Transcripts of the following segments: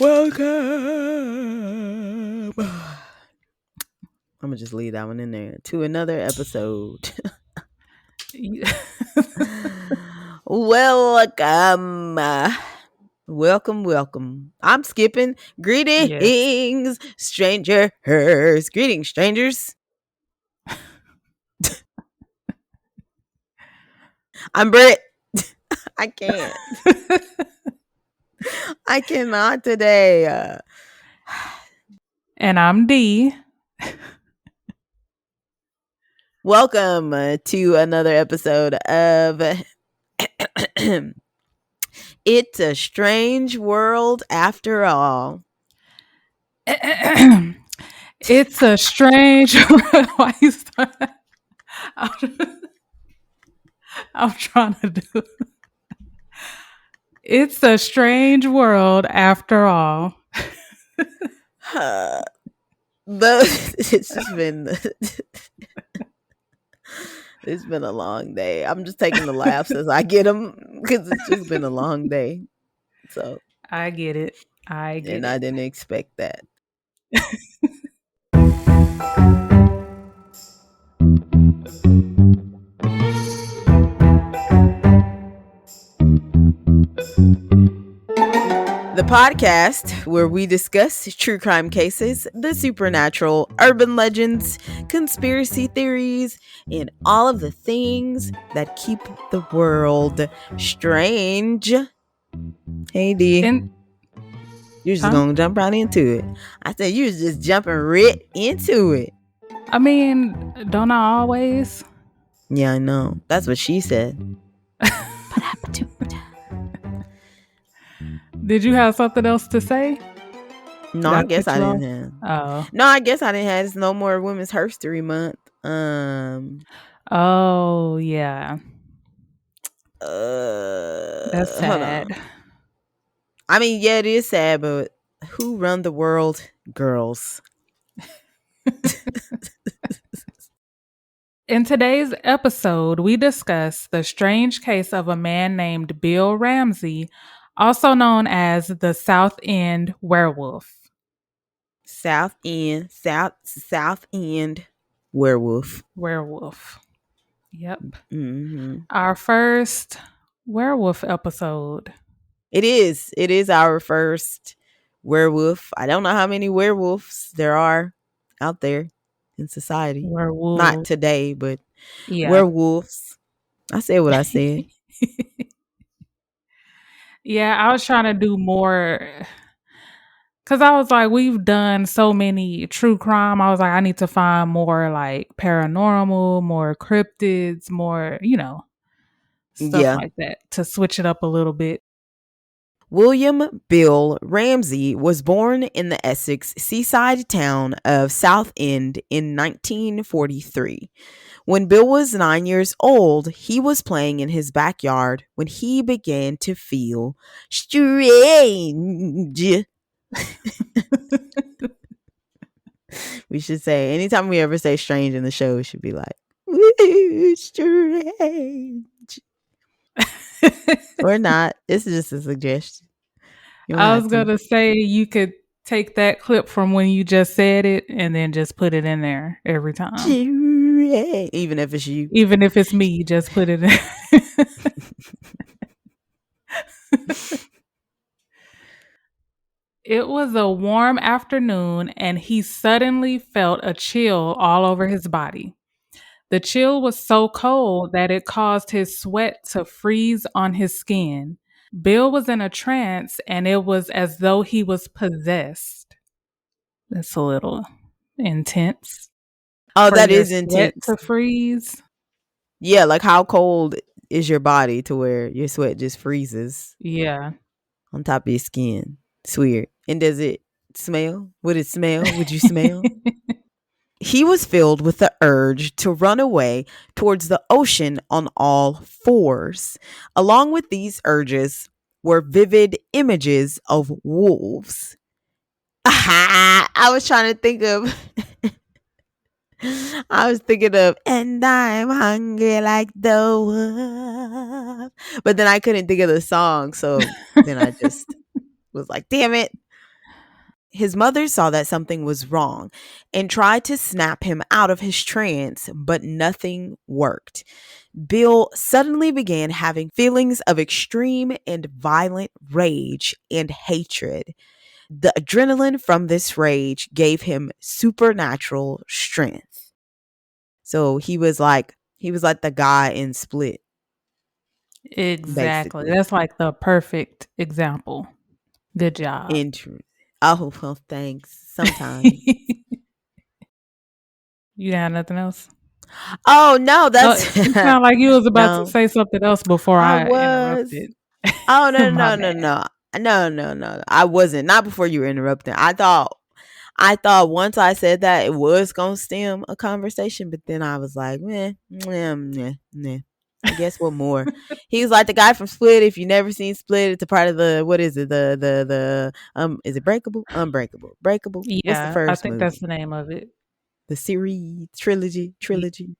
Welcome. I'm gonna just leave that one in there to another episode. Welcome. Welcome. I'm skipping. Greetings, Yes. strangers. Greetings, strangers. I'm Britt. I can't. I cannot today. And I'm D. Welcome to another episode of It's a Strange World After All. It's a strange. Why you start? I'm trying to do. It's a strange world after all. It's just been it's been a long day. I'm just taking the laughs as I get them because it's just been a long day. So I get it. I didn't expect that. The podcast where we discuss true crime cases, the supernatural, urban legends, conspiracy theories, and all of the things that keep the world strange. Hey D, you're just gonna jump right into it. I said you was just jumping right into it. I mean, don't I always? Yeah, I know. That's what she said. Did you have something else to say? No, I guess I didn't have. Oh. No, I guess I didn't have. It's no more Women's History Month. Oh yeah. That's sad. I mean, yeah, it is sad, but who run the world? Girls. In today's episode, we discuss the strange case of a man named Bill Ramsey, also known as the Southend Werewolf. Southend Werewolf. Yep. Mm-hmm. Our first werewolf episode. It is our first werewolf. I don't know how many werewolves there are out there in society. Werewolf. Not today, but werewolves. I said what I said. Yeah, I was trying to do more because I was like, we've done so many true crime. I was like, I need to find more like paranormal, more cryptids, more, stuff like that to switch it up a little bit. William Bill Ramsey was born in the Essex seaside town of Southend in 1943. When Bill was 9 years old, he was playing in his backyard when he began to feel strange. We should say, anytime we ever say strange in the show, it should be like, strange. Or not. It's just a suggestion. I was going to say you could take that clip from when you just said it and then just put it in there every time. Even if it's you. Even if it's me, just put it in. It was a warm afternoon and he suddenly felt a chill all over his body. The chill was so cold that it caused his sweat to freeze on his skin. Bill was in a trance and it was as though he was possessed. That's a little intense. Oh, that is intense. To freeze. Yeah, like how cold is your body to where your sweat just freezes? Yeah. On top of your skin. It's weird. And does it smell? Would it smell? Would you smell? He was filled with the urge to run away towards the ocean on all fours. Along with these urges were vivid images of wolves. I was trying to think of and I'm hungry like the wolf. But then I couldn't think of the song, so then I just was like, damn it. His mother saw that something was wrong and tried to snap him out of his trance, but nothing worked. Bill suddenly began having feelings of extreme and violent rage and hatred. The adrenaline from this rage gave him supernatural strength. So he was like the guy in Split, Exactly. basically. That's like the perfect example. Good job. Intr- oh well, thanks. Sometimes. You got nothing else? Oh no, Oh, that's you sound like you was about to no. say something else before I I was. interrupted. Oh no My no no bad. no no. I wasn't. Not before you were interrupting. I thought once I said that it was gonna stem a conversation, but then I was like, meh. I guess what more? He was like the guy from Split. If you never seen Split, it's a part of the what is it? The is it Breakable? Unbreakable. Breakable. What's the Yeah, I first think that's movie? the name of it. The series Y- trilogy.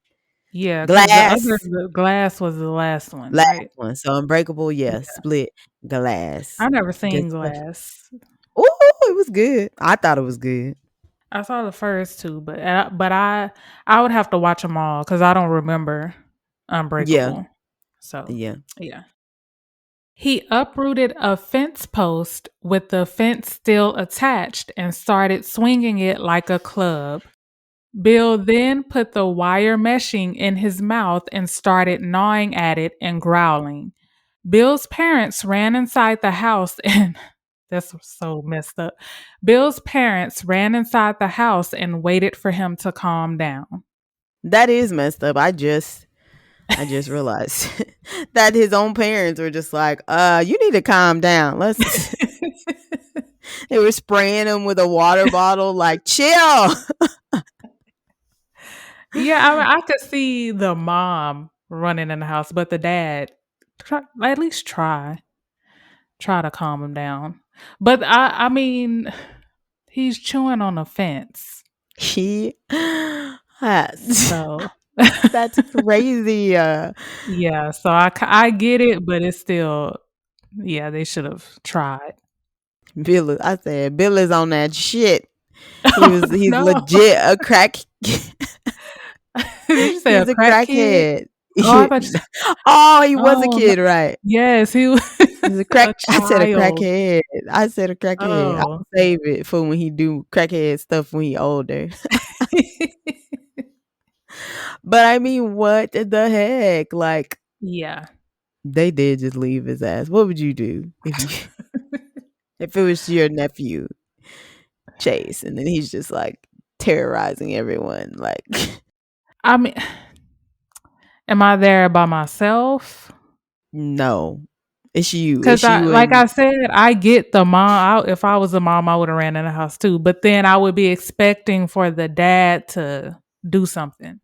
Yeah, because Glass. the Glass was the last one, Last right? one. So Unbreakable, yeah. Yeah. Split. Glass. I never Good seen stuff. Glass. Ooh, it was good. I thought it was good. I saw the first two, but I would have to watch them all because I don't remember Yeah. Unbreakable. So Yeah. yeah. He uprooted a fence post with the fence still attached and started swinging it like a club. Bill then put the wire meshing in his mouth and started gnawing at it and growling. Bill's parents ran inside the house and that's so messed up. Bill's parents ran inside the house and waited for him to calm down. That is messed up. I just realized that his own parents were just like, you need to calm down. Let's They were spraying him with a water bottle, like, chill. Yeah, I mean, I could see the mom running in the house, but the dad, at least try to calm him down. But I mean, he's chewing on a fence, He has. so That's crazy. yeah. So I get it, but it's still yeah. They should have tried. I said Bill is on that shit. Oh He's no! legit a crack. Did you say a He's a crack kid? crackhead. Oh, I thought. You said, Oh, he was a oh no! kid, right? Yes, he was He's a crack. a I said a child. crackhead. I said a crackhead. Oh. I'll save it for when he do crackhead stuff when he older. But I mean, what the heck? Like, Yeah. they did just leave his ass. What would you do if it was your nephew Chase, and then he's just like terrorizing everyone? Like, I mean, am I there by myself? no, it's you. Because It's you like I and said, I get the mom. If I was a mom, I would have ran in the house too. But then I would be expecting for the dad to do something.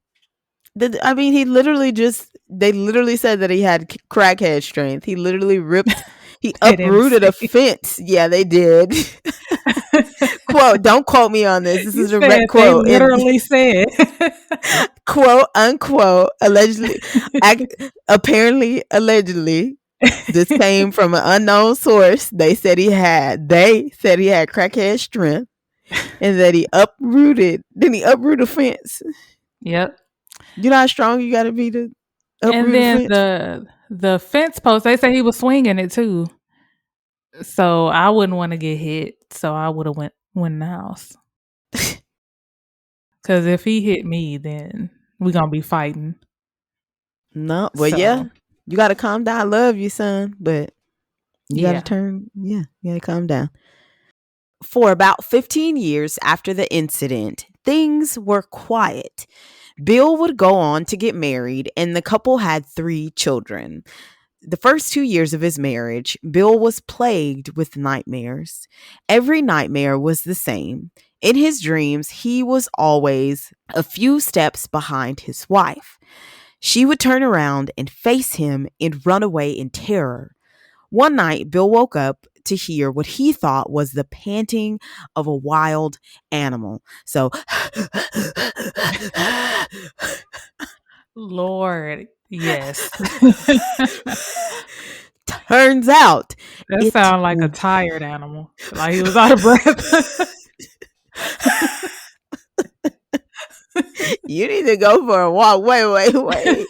I mean, they literally said that he had crackhead strength. He They didn't uprooted a say. fence. Yeah, they did. Quote, don't quote me on this. This You is a said direct they quote. And literally said. quote, unquote, allegedly, apparently, allegedly, this came from an unknown source. They said he had crackhead strength and that he uprooted a fence. Yep. You know how strong you got to be to And uproot a then fence? the fence post, they say he was swinging it too. So I wouldn't want to get hit. So I would have went in the house. Because if he hit me, then we gonna be fighting. No, well, yeah, So you got to calm down. I love you, son, but yeah. you got to calm down. For about 15 years after the incident, things were quiet. Bill would go on to get married, and the couple had 3 children. The first 2 years of his marriage, Bill was plagued with nightmares. Every nightmare was the same. In his dreams, he was always a few steps behind his wife. She would turn around and face him and run away in terror. One night, Bill woke up to hear what he thought was the panting of a wild animal. So, Lord, yes. turns out That it sounds like a tired animal. Like he was out of breath. You need to go for a walk. Wait.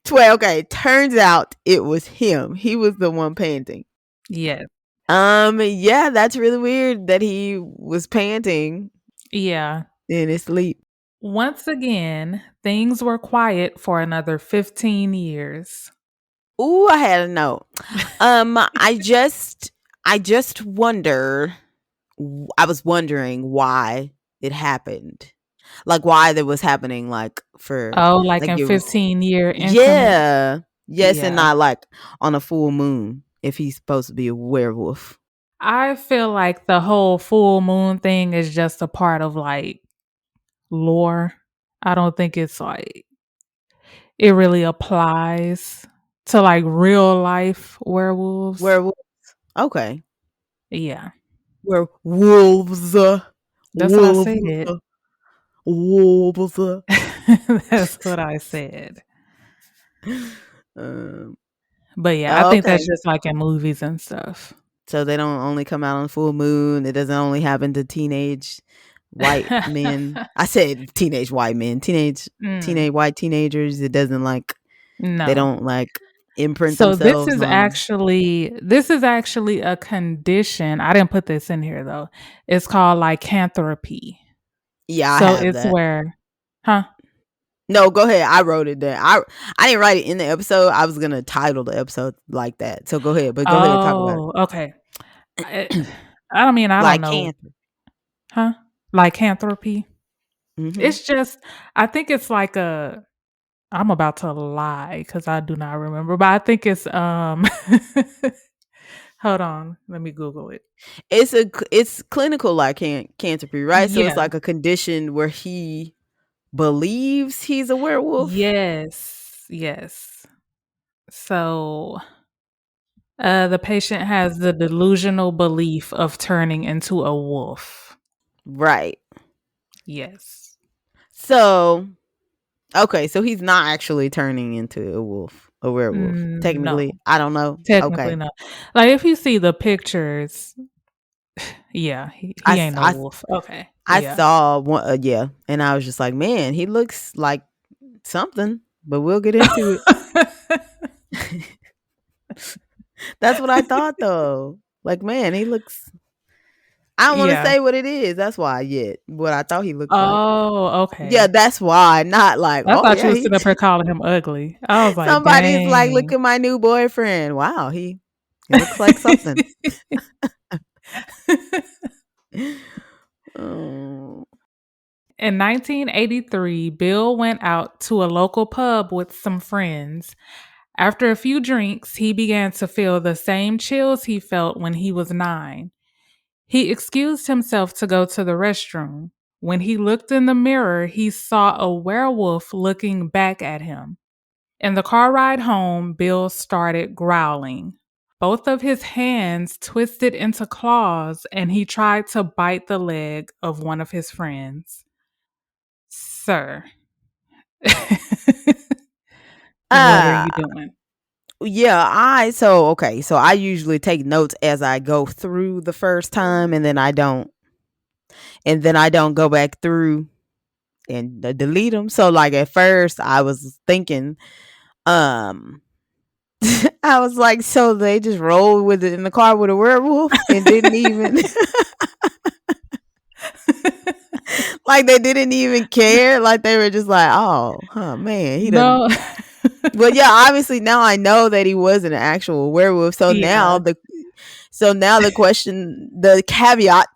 12. Okay, turns out it was him. He was the one panting. Yes. Yeah, that's really weird that he was panting Yeah. in his sleep. Once again, things were quiet for another 15 years. Ooh, I had a note. I just wonder. I was wondering why it happened, like why that was happening, like for Oh, like like in it was. 15-year increments? Yeah, yes, and Yeah. not like on a full moon if he's supposed to be a werewolf. I feel like the whole full moon thing is just a part of like lore. I don't think it's like it really applies to like real life werewolves. Werewolf. Okay, Yeah. werewolves. That's what I Wolves. said. Wolves. That's what I said. Um, But yeah, I think okay. that's just like in movies and stuff. So they don't only come out on full moon. It doesn't only happen to teenage white men. I said teenage white men. Teenage Mm, white teenagers. It doesn't like they no. don't like imprint So themselves on. this is actually a condition. I didn't put this in here though. It's called lycanthropy. Yeah, I So have it's that. where huh? No, go ahead. I wrote it down. I didn't write it in the episode. I was gonna title the episode like that. So go ahead, but go ahead, talk about Oh, okay. I, I mean, I don't like know. cancer. Huh? Lycanthropy. Mm-hmm. It's just I think it's like a I'm about to lie because I do not remember, but I think it's hold on, let me Google it. It's clinical like cancer, right? So it's Yeah. like a condition where he believes he's a werewolf. Yes. Yes. So the patient has the delusional belief of turning into a wolf. Right. Yes. So okay, so he's not actually turning into a werewolf. No, Technically, I don't know. technically Okay. not. Like if you see the pictures, yeah, I he s- ain't no I wolf. Okay. I Yeah. saw one yeah, and I was just like, "Man, he looks like something." But we'll get into it. That's what I thought though. Like, man, he looks I don't want to Yeah. say what it is. That's why yet. What I thought he looked like. Oh, Yeah, okay. that's why. Not like, I oh thought you yeah, was he sitting up here calling him ugly. I was like, somebody's like, look dang. at my new boyfriend. Wow, he looks like something. Oh. In 1983, Bill went out to a local pub with some friends. After a few drinks, he began to feel the same chills he felt when he was 9. He excused himself to go to the restroom. When he looked in the mirror, he saw a werewolf looking back at him. In the car ride home, Bill started growling. Both of his hands twisted into claws, and he tried to bite the leg of one of his friends. Sir, what are Uh you doing? yeah, so I usually take notes as I go through the first time and then I don't go back through and delete them. So like at first I was thinking um I was like, so they just rolled with it in the car with a werewolf and didn't even like they didn't even care. Like they were just like, oh, huh, man, he doesn't. No. Well, yeah, obviously now I know that he wasn't an actual werewolf. Yeah. So now the question, the caveat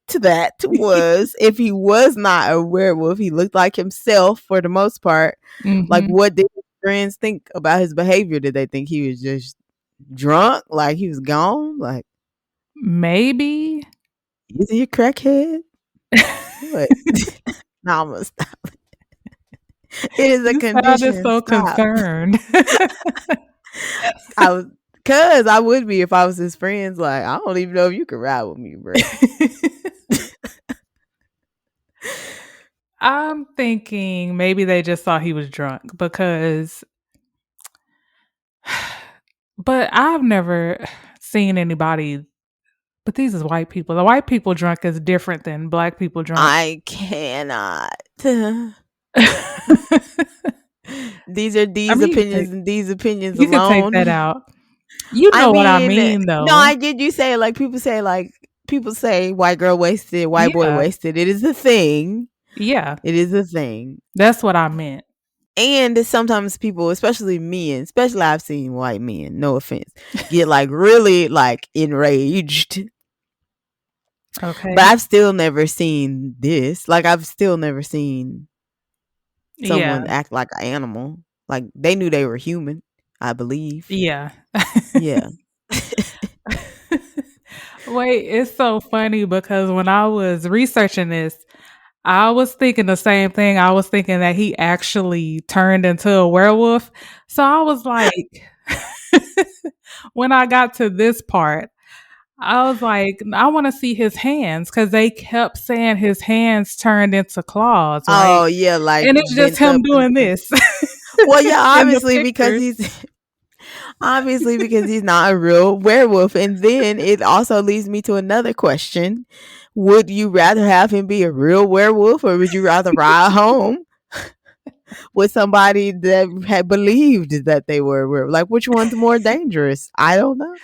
to that was if he was not a werewolf, he looked like himself for the most part. Like, Mhm. what did his friends think about his behavior? Did they think he was just drunk? Like he was gone? Like, Maybe. is he a crackhead? What? No, I'm gonna stop. It is a You sounded condition. so Stop. concerned. I was, cause I would be if I was his friends. Like, I don't even know if you could ride with me, bro. I'm thinking maybe they just thought he was drunk because but I've never seen anybody But these is white people. The white people drunk is different than black people drunk. I cannot. These are I these mean, opinions and these opinions you could take that alone. out. You I know what I mean, mean, no, though. I get you say like people say white girl wasted, white boy Yeah, wasted. It is a thing. yeah, It is a thing. that's what I meant. And sometimes people, especially men, especially I've seen white men, no offense, get like really like enraged. But Okay. I've still never seen this. Like I've still never seen Yeah, someone act like an animal. Like they knew they were human, I believe. yeah. Yeah. Wait, it's so funny because when I was researching this, I was thinking the same thing. I was thinking that he actually turned into a werewolf. So I was like, when I got to this part, I was like, I want to see his hands because they kept saying his hands turned into claws, right? Oh yeah, like And it's just bent him up and doing stuff. this Well, yeah, in the pictures. obviously because he's not a real werewolf. And then it also leads me to another question. Would you rather have him be a real werewolf or would you rather ride home with somebody that had believed that they were a werewolf? Like which one's more dangerous? I don't know.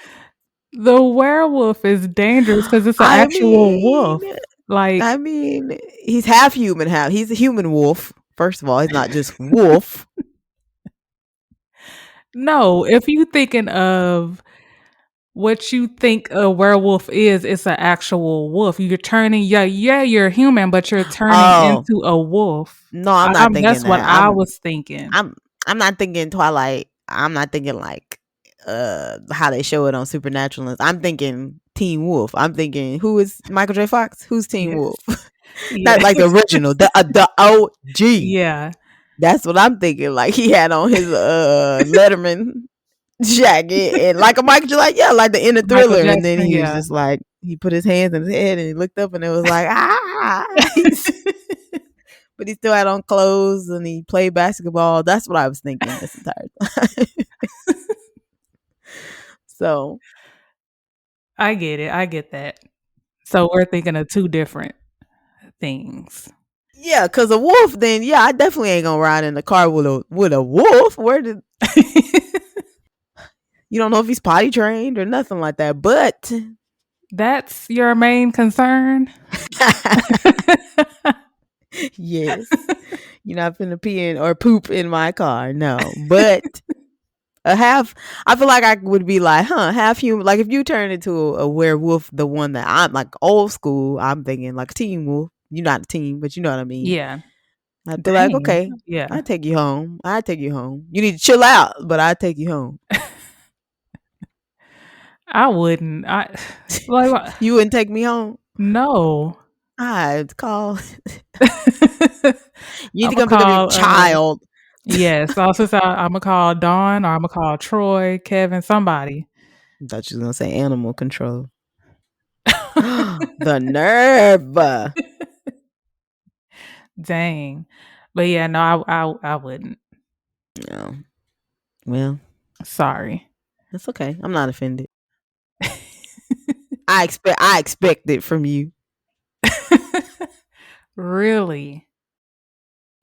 The werewolf is dangerous because it's an I actual mean, wolf. Like, I mean, he's half human, half he's a human wolf. First of all, he's not just wolf. no, if you thinking of what you think a werewolf is, it's an actual wolf. You're turning, yeah, you're human, but you're turning Oh, into a wolf. no, I'm not thinking That's what that. I was thinking. I'm I'm not thinking Twilight. I'm not thinking like how they show it on Supernatural. I'm thinking Teen Wolf. I'm thinking who is Michael J. Fox? Who's Teen Yes. Wolf? Yeah. Not like the original, the OG. Yeah. That's what I'm thinking. Like he had on his Letterman jacket and like a Michael J. Like yeah, like the inner Michael Thriller. And then Jackson, he was yeah. just like he put his hands in his head and he looked up and it was like ah. But he still had on clothes and he played basketball. That's what I was thinking this entire time. So I get it. I get that. So we're thinking of two different things. yeah, cause a wolf. Then yeah, I definitely ain't gonna ride in the car with a wolf. Where did you don't know if he's potty trained or nothing like that. But That's your main concern? yes, you're not finna pee in or poop in my car. No, but a half. I feel like I would be like, half human. Like if you turn into a werewolf, the one that I'm like old school. I'm thinking like Teen Wolf. You're not a teen, but you know what I mean. Yeah. I'd be like, Dang. okay, Yeah. I'd take you home. I'd take you home. You need to chill out, but I'd take you home. I wouldn't. Like You wouldn't take me home? no. I'd call. You need to I'ma come pick up your call, child. yes, also say Imma call Dawn or Imma call Troy, Kevin, somebody. I thought you was gonna say animal control. The nerve. Dang. But yeah, no, I wouldn't. No. Well, Sorry. that's okay. I'm not offended. I expect it from you. Really?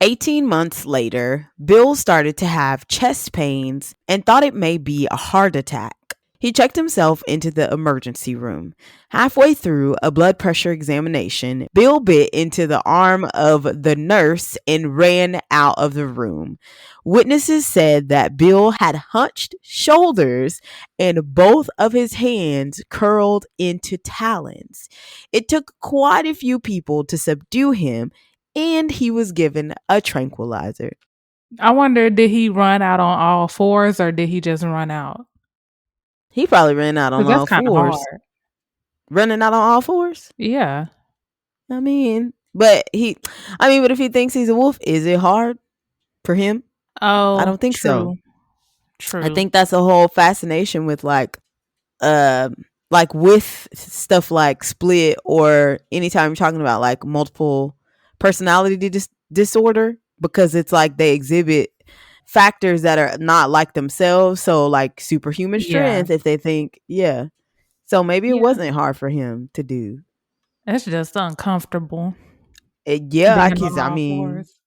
18 months later, Bill started to have chest pains and thought it may be a heart attack. He checked himself into the emergency room. Halfway through a blood pressure examination, Bill bit into the arm of the nurse and ran out of the room. Witnesses said that Bill had hunched shoulders and both of his hands curled into talons. It took quite a few people to subdue him, and he was given a tranquilizer. I wonder, did he run out on all fours or did he just run out? He probably ran out on Because that's all kinda fours. hard. Running out on all fours? Yeah. I mean, but if he thinks he's a wolf, is it hard for him? I Oh, don't think so. true. I True. think that's a whole fascination with uh, with stuff like split or anytime you're talking about like multiple personality disorder, because it's like they exhibit factors that are not like themselves. So like superhuman Yeah. strength, if they think, yeah. So maybe it Yeah. wasn't hard for him to do. It's just uncomfortable Yeah, being I on can. I all mean, fours.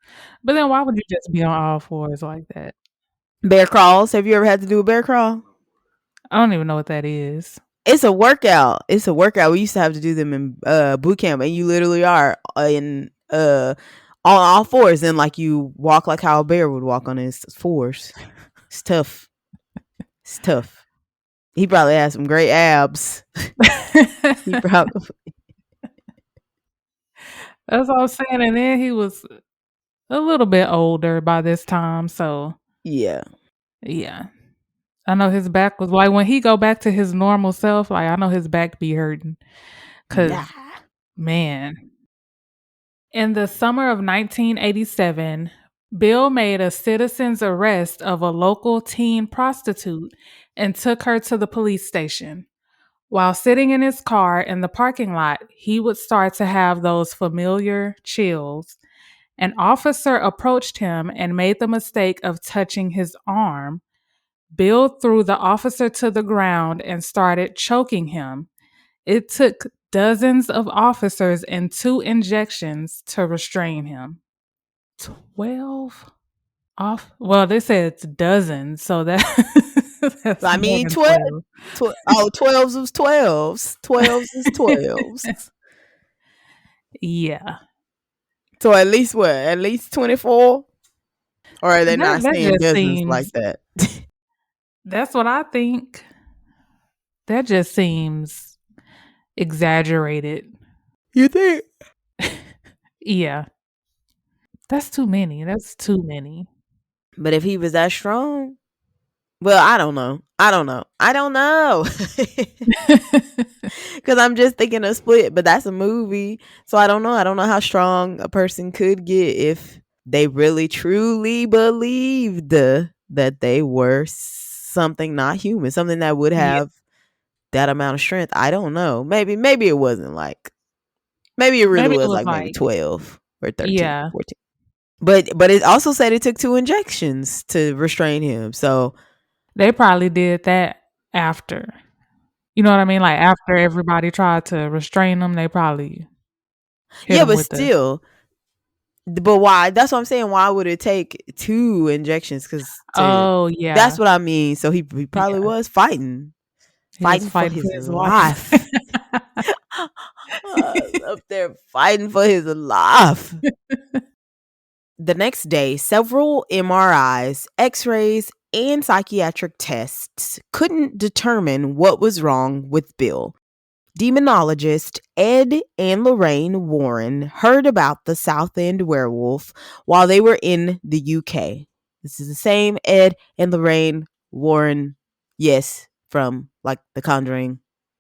But then why would you just be on all fours like that? bear crawls. Have you ever had to do a bear crawl? I don't even know what that is. It's a workout. It's a workout. We used to have to do them in boot camp, and you literally are in on all fours, and like you walk like how a bear would walk on his fours. It's tough. It's tough. He probably has some great abs. He probably That's what I was saying. And then he was a little bit older by this time. So yeah. yeah. I know his back was like when he go back to his normal self, like I know his back be hurting. Nah. Cause man. In the summer of 1987, Bill made a citizen's arrest of a local teen prostitute and took her to the police station. While sitting in his car in the parking lot, he would start to have those familiar chills. An officer approached him and made the mistake of touching his arm. Bill threw the officer to the ground and started choking him. It took dozens of officers and 2 injections to restrain him. 12 off? Well, they said it's dozens, so that that's I more mean, than 12. 12. 12s was 12s. 12s is 12s. Yeah. So at least what? At least 24? Or are they That not that saying just dozens like seems that? that's what I think. That just seems exaggerated. You think? Yeah. That's too many. That's too many. But if he was that strong, well, I don't know. I don't know. I don't know. Because I'm just thinking of Split, but that's a movie. So I don't know. I don't know how strong a person could get if they really truly believed that they were something not human, something that would Yeah. have that amount of strength. I don't know. Maybe it wasn't like, maybe it really Maybe it was was like maybe like 12 or 13, yeah. 14. But it also said it took 2 injections to restrain him. So They probably did that after. You know what I mean? Like after everybody tried to restrain them, they probably hit yeah, them but with the still, but why? That's what I'm saying. Why would it take 2 injections? Because to Oh that's yeah. what I mean. So he probably Yeah. was fighting, He was fighting for fighting for his his life. life. Up there fighting for his life. The next day, several MRIs, X-rays, and psychiatric tests couldn't determine what was wrong with Bill. Demonologist Ed and Lorraine Warren heard about the Southend Werewolf while they were in the UK. This is the same Ed and Lorraine Warren, yes, from like The Conjuring,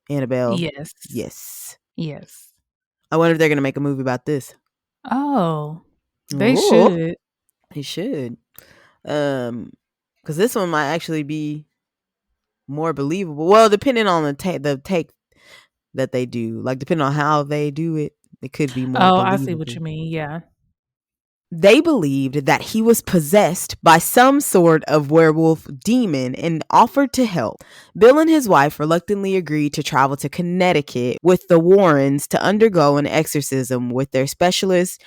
Annabelle. Yes. Yes. Yes. I wonder if they're going to make a movie about this. Oh, they Ooh, should. he should. Because this one might actually be more believable. Well, depending on the take that they do, like depending on how they do it, it could be more Oh, I see what believable. you mean. Yeah. They believed that he was possessed by some sort of werewolf demon and offered to help. Bill and his wife reluctantly agreed to travel to Connecticut with the Warrens to undergo an exorcism with their specialist,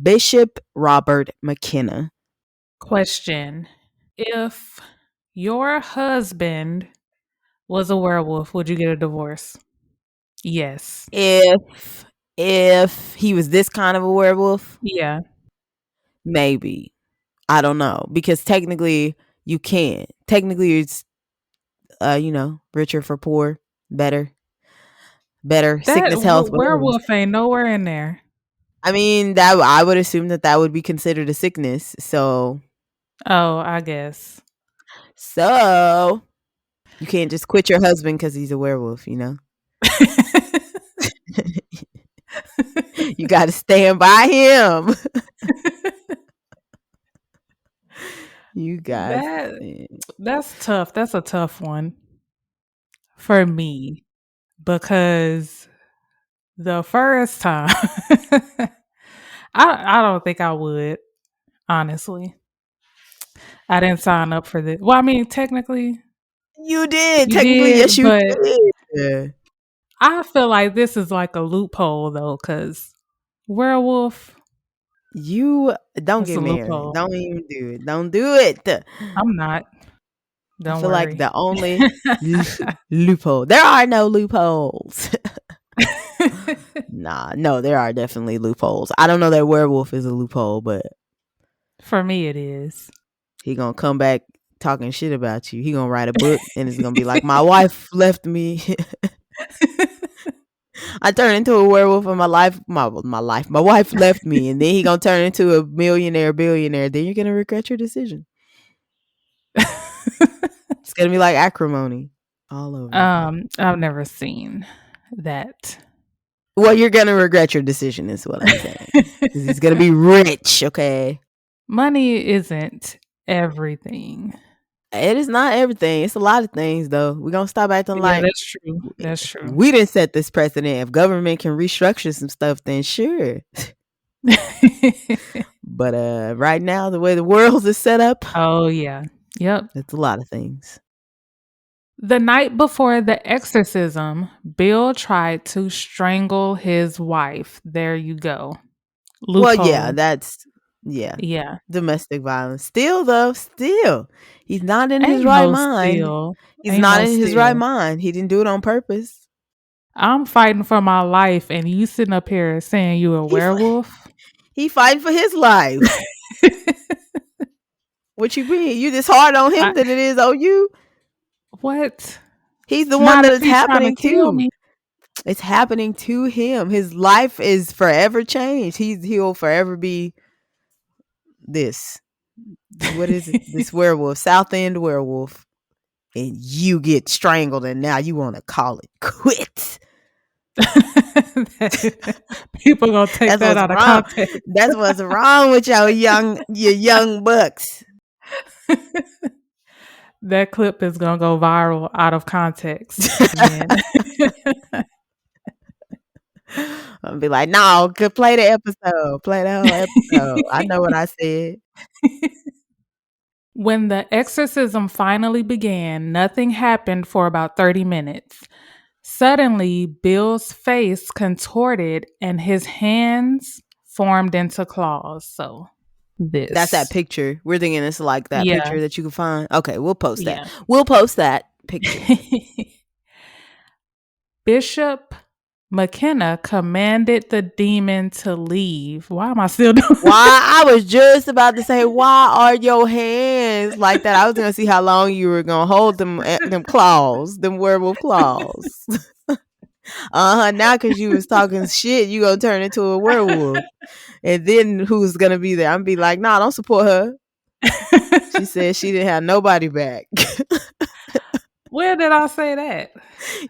Bishop Robert McKenna. Question. If your husband was a werewolf, would you get a divorce? Yes. If he was this kind of a werewolf, Yeah. maybe. I don't know. Because technically you can't. Technically it's richer for poor, better That sickness, health, whatever. werewolf ain't nowhere in there. I mean, that I would assume that would be considered a sickness. Oh, I guess. So you can't just quit your husband because he's a werewolf. You got to stand by him. You guys. that that's tough. That's a tough one for me because the first time I don't think I would, honestly. I didn't sign up for this. Well, I mean, technically You did. you Technically, did, yes, you but did. I feel like this is like a loophole though, because werewolf, You don't that's get a married. loophole. Don't even do it. Don't do it. I'm not. I Don't feel like worry. the only loophole. There are no loopholes. Nah, no, there are definitely loopholes. I don't know that werewolf is a loophole, but For me, it is. he gonna come back talking shit about you. He gonna write a book and it's gonna be like, my wife left me. I turned into a werewolf and my wife left me, and then he gonna turn into a millionaire, billionaire. Then you're gonna regret your decision. It's gonna be like acrimony all over. I've never seen that. Well, you're gonna regret your decision, is what I'm saying. Because he's gonna be rich, okay? Money isn't everything. It is not everything. It's a lot of things, though. We're gonna stop acting Yeah, like that's true. That's true. we didn't set this precedent. If government can restructure some stuff, then sure. But right now, the way the world is set up, Oh, yeah. Yep. it's a lot of things. The night before the exorcism, Bill tried to strangle his wife. There you go. Well, yeah, Loophole. Yeah. domestic violence. Still, he's not in his Ain't right no mind. steal. He's Ain't not no in his right steal. mind. He didn't do it on purpose. I'm fighting for my life, and you sitting up here saying you a He werewolf? he fighting for his life. What you mean? You just hard on him I, than it is on you. what? He's the one Not that if it's he's trying to happening kill to. me. It's happening to him. His life is forever changed. He'll forever be this. What is it? This werewolf, Southend Werewolf, and you get strangled, and now you want to call it quits. People gonna take That's that what's out of wrong. context. That's what's wrong with your young bucks. That clip is gonna go viral out of context. Then I'll be like, no, play the episode. Play the whole episode. I know what I said. when the exorcism finally began, nothing happened for about 30 minutes. Suddenly, Bill's face contorted and his hands formed into claws. So, That's that this. picture. We're thinking it's like that Yeah. picture that you can find. Okay, we'll post that. Yeah. We'll post that picture. Bishop McKenna commanded the demon to leave. Why am I still doing Why? I was just about to say, why are your hands like that? I was gonna see how long you were gonna hold them claws, them werewolf claws. Now because you was talking shit, you gonna turn into a werewolf. And then who's gonna be there? I'm gonna be like, nah, don't support her. She said she didn't have nobody back. Where did I say that?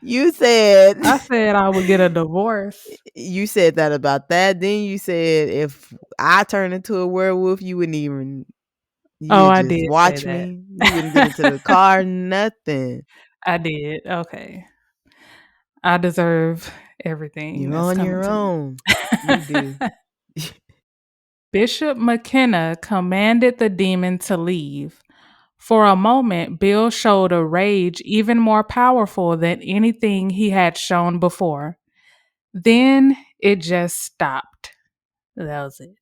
You said I said I would get a divorce. you said that about that. Then you said if I turn into a werewolf, you wouldn't even Oh, you I just did say watch that. me. You wouldn't get into the car, nothing. I did. Okay. I deserve everything You're that's on coming your to me. own. You do. Bishop McKenna commanded the demon to leave. For a moment, Bill showed a rage even more powerful than anything he had shown before. Then it just stopped. That was it.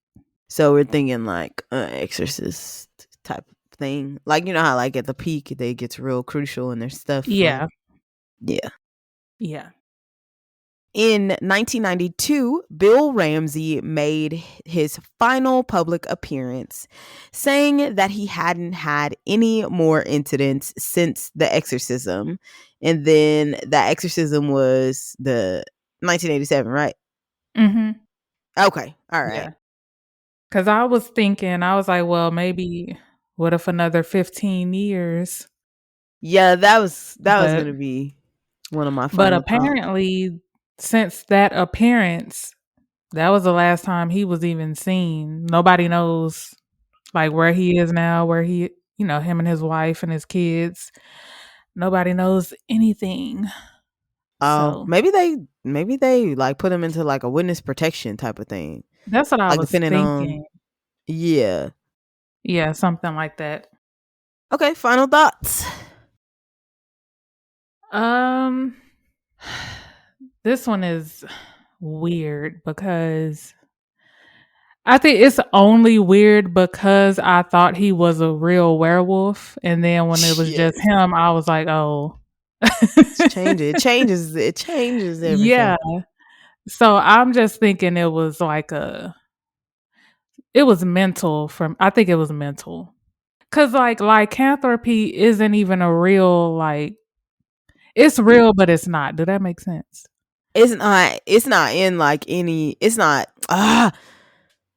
So we're thinking like exorcist type thing. Like you know how like at the peak they gets real crucial and their stuff like Yeah. yeah. Yeah. In 1992, Bill Ramsey made his final public appearance, saying that he hadn't had any more incidents since the exorcism. And then that exorcism was the 1987, right? Mm-hmm. Okay. All right. Yeah. Because I was thinking, I was like, well, maybe what if another 15 years? Yeah, that was But going to be one of my but final thoughts. apparently, since that appearance, that was the last time he was even seen. Nobody knows like where he is now, where he, him and his wife and his kids. Nobody knows anything. Oh, So maybe they like put him into like a witness protection type of thing. that's what I Like was depending on thinking. yeah. Yeah, something like that. Okay, final thoughts. Um This one is weird because I think it's only weird because I thought he was a real werewolf, and then when it was just Yes. him, I was like, "Oh." It changes Yeah. everything. So I'm just thinking it was mental from I think it was mental. 'Cause like lycanthropy isn't even a real like it's real, but it's not. Did that make sense? It's not in like any it's not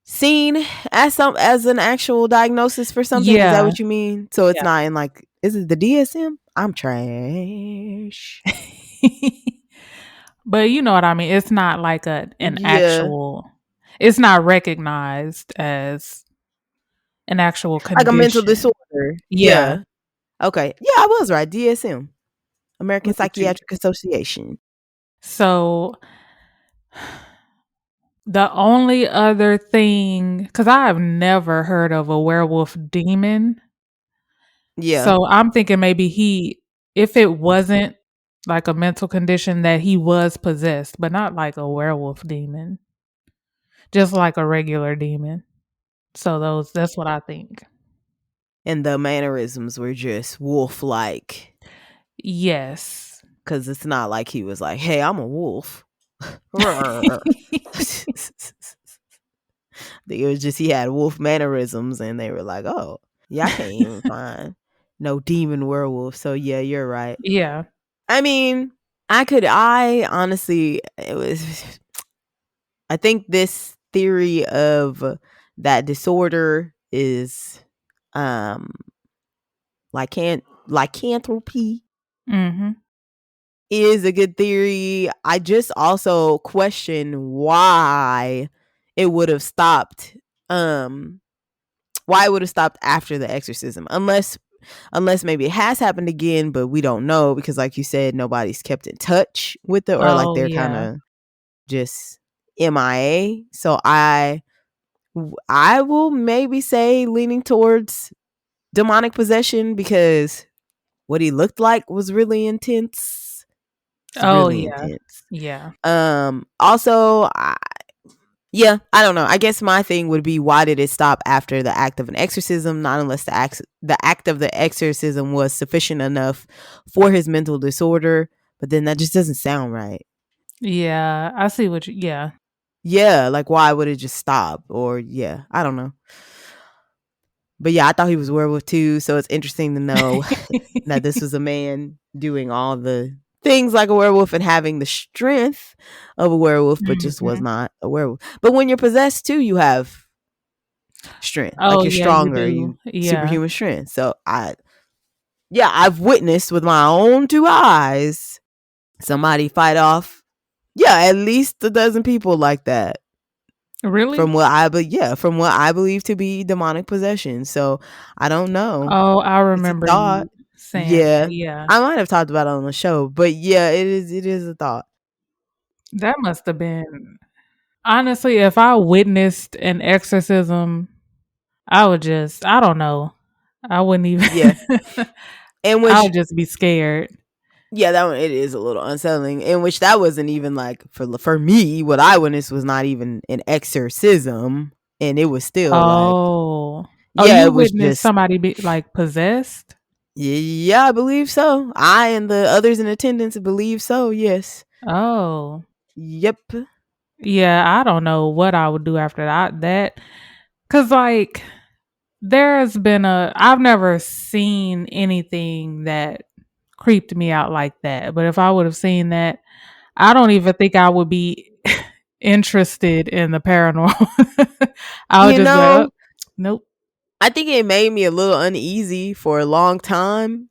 seen as as an actual diagnosis for something. Is that Yeah. what you mean? So it's Yeah. not in like is it the DSM? I'm trash. But you know what I mean? It's not like an Yeah. actual it's not recognized as an actual Like a mental condition. disorder. Yeah. Yeah. Okay. Yeah, I was right. DSM. American Look at you. Psychiatric Association. So the only other thing, because I have never heard of a werewolf demon. Yeah. So I'm thinking maybe if it wasn't like a mental condition, that he was possessed, but not like a werewolf demon, just like a regular demon. So that's what I think. And the mannerisms were just wolf like. Yes. Cause it's not like he was like, hey, I'm a wolf. I think it was just he had wolf mannerisms and they were like, oh, yeah, I can't even find no demon werewolf. So yeah, you're right. Yeah. I mean, I honestly, it was, I think this theory of that disorder is, um, lycanthropy Mhm. is a good theory. I just also question why it would have stopped, um, why it would have stopped after the exorcism, unless maybe it has happened again, but we don't know because, like you said, nobody's kept in touch with it, or like Oh, they're kind yeah. of just MIA. So I will maybe say leaning towards demonic possession because what he looked like was really intense. It's Oh, really yeah. intense. Yeah. Also, yeah, I don't know. I guess my thing would be why did it stop after the act of an exorcism? Not unless the act of the exorcism was sufficient enough for his mental disorder. But then that just doesn't sound right. Yeah. I see what you yeah. Yeah, like why would it just stop? Or yeah, I don't know. But yeah, I thought he was a werewolf too. So it's interesting to know that this was a man doing all the things like a werewolf and having the strength of a werewolf, but just was Mhm. not a werewolf. But when you're possessed too, you have strength. Like Oh, you're yeah, you stronger, do. you Yeah. superhuman strength. So I've witnessed with my own two eyes somebody fight off, yeah, at least a dozen people like that. Really? From what I believe to be demonic possession. So I don't know. Oh, I It's a remember thought. you saying that, Yeah. yeah. I might have talked about it on the show, but yeah, it is a thought. That must have been honestly, if I witnessed an exorcism, I would just I don't know. I wouldn't even Yeah. In I which would just be scared. yeah, that one it is a little unsettling. In which that wasn't even like for me, what I witnessed was not even an exorcism, and it was still like Oh. Oh, yeah, you it was witnessed just somebody be like possessed? yeah, I believe so. I and the others in attendance believe so. Yes. Oh. Yep. Yeah, I don't know what I would do after that. Cause like there's been I've never seen anything that creeped me out like that. But if I would have seen that, I don't even think I would be interested in the paranormal. I would You just be like, oh, know, nope. I think it made me a little uneasy for a long time,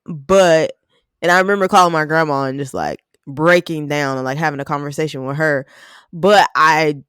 but and I remember calling my grandma and just like breaking down and like having a conversation with her. But I've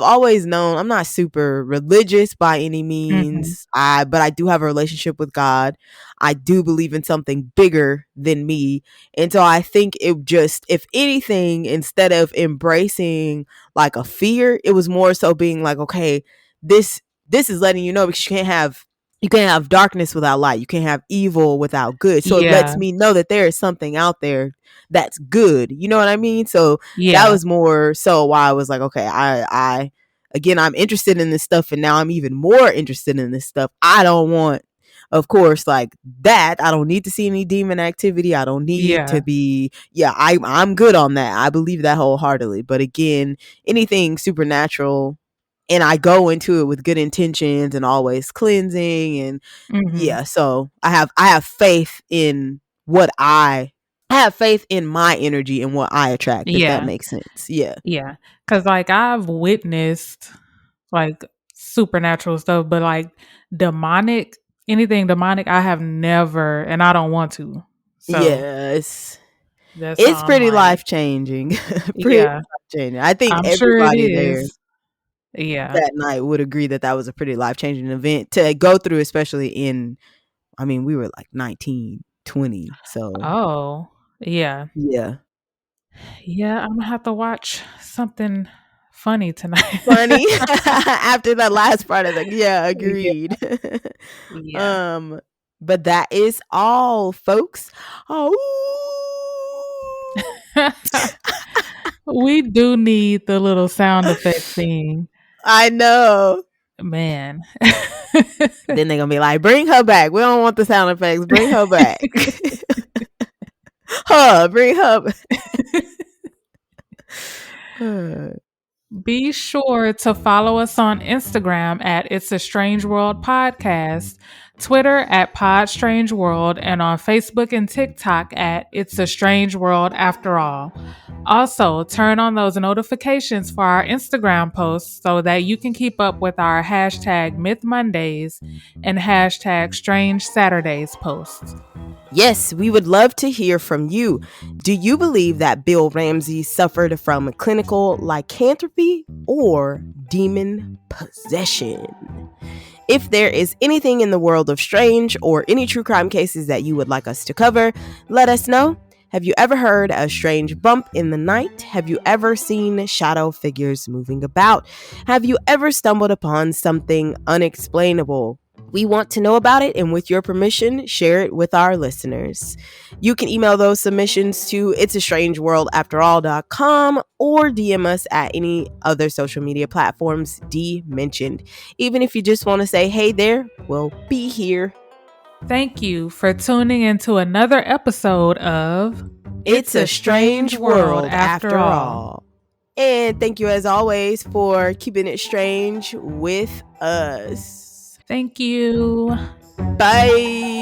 always known I'm not super religious by any Hmm. means. But I do have a relationship with God. I do believe in something bigger than me. And so I think it just if anything instead of embracing like a fear, it was more so being like, okay, this is letting you know because you can't have you can't have darkness without light. You can't have evil without good. So it lets Yeah. me know that there is something out there that's good. You know what I mean? So that Yeah. was more so why I was like, okay, I again, I'm interested in this stuff, and now I'm even more interested in this stuff. I don't want, of course, like that. I don't need to see any demon activity. I don't need Yeah. to be, yeah, I'm good on that. I believe that wholeheartedly. But again, anything supernatural, and I go into it with good intentions and always cleansing, and Mhm. yeah, so I have faith in what I have faith in my energy and what I attract, if that Yeah. makes sense. Yeah. Yeah. 'Cause, like, I've witnessed, like, supernatural stuff, but, like, demonic anything demonic, I have never, and I don't want to. So, Yes. that's It's why I'm pretty like, life changing. Pretty yeah, life changing. I think I'm sure it everybody there is. Yeah. that night would agree that that was a pretty life changing event to go through, especially in, I mean, we were like 19, 20. So Oh, yeah. yeah. Yeah, I'm gonna have to watch something funny tonight. Funny. After the last part of the, yeah, Yeah, agreed. yeah. um, but that is all, folks. Oh, We do need the little sound effect thing. I know. Man. Then they're gonna be like, "Bring her back. We don't want the sound effects. Bring her back. Huh? Bring her." Be sure to follow us on Instagram at It's a Strange World Podcast, Twitter at Pod Strange World, and on Facebook and TikTok at It's a Strange World After All. Also, turn on those notifications for our Instagram posts so that you can keep up with our hashtag Myth Mondays and hashtag Strange Saturdays posts. Yes, we would love to hear from you. Do you believe that Bill Ramsey suffered from clinical lycanthropy or demon possession? If there is anything in the world of strange or any true crime cases that you would like us to cover, let us know. Have you ever heard a strange bump in the night? Have you ever seen shadow figures moving about? Have you ever stumbled upon something unexplainable? We want to know about it, and with your permission, share it with our listeners. You can email those submissions to itsastrangeworldafterall.com or DM us at any other social media platforms D mentioned. Even if you just want to say, hey there, we'll be here. Thank you for tuning into another episode of It's a Strange World After All. And thank you, as always, for keeping it strange with us. Thank you. Bye.